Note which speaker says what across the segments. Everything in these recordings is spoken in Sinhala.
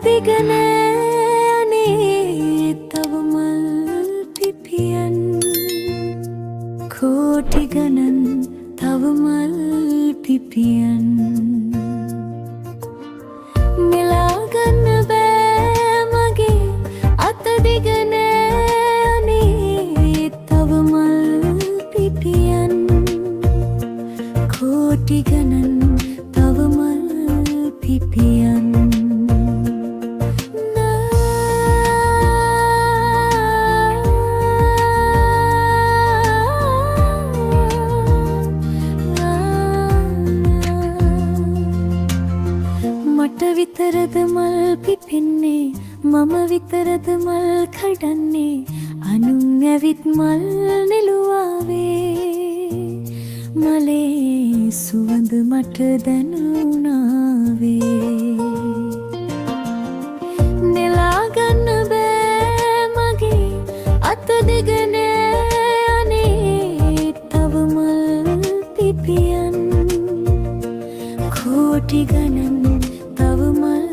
Speaker 1: දිගන අනේ තව මල් පිපියන් කෝටි ගණන් තව මල් පිපියන් නෙලා ගන්න බෑ මගේ අත දිගන අනේ තව මල් පිපියන් කෝටි ගණන් තව මල් පිපියන් මට විතරද මල් පිපෙන්නේ මම විතරද මල් කඩන්නේ අනුන් ඇවිත් මල් නෙළුවාවේ මලේ සුවඳ මට දැනුණාවේ නෙලා ගන්න බෑ මගේ අත දිගන අනේ තව මල් පිපියන් කෝටි ගණන් තව මල්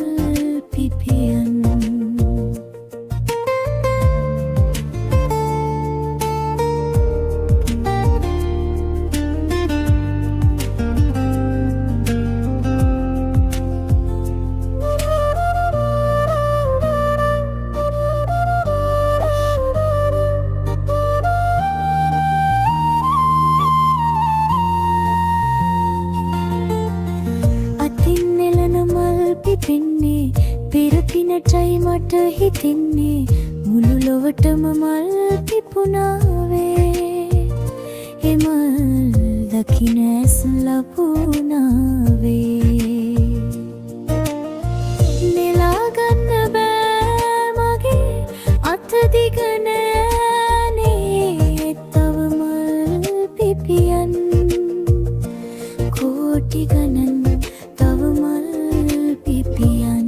Speaker 1: පිපියන් පිපෙන්නේ පෙරපිනටයි මට හිතෙන්නේ මුළු ලොවටම මල් පිපුණාවේ එමල් දකින ඇස් ලපුණාවේ නෙලා ගන්න බෑ මගේ අත දිගන අනේ තව මල් පිපියන් කෝටි ගණන් තව මල් පිපියන්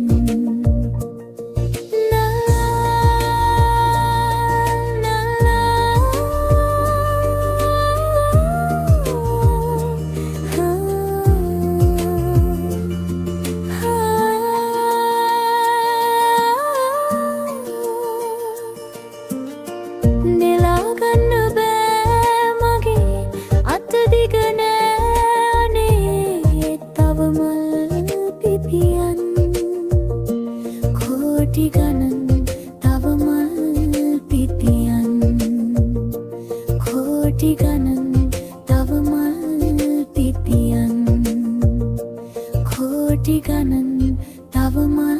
Speaker 1: නෙලා ගන්න බෑ මගේ අත දිගන අනේ තව මල් පිපියන් කෝටි ගණන් තව මල් පිපියන් කෝටි ගණන් තව මල් පිපියන් කෝටි ගණන් තව මල්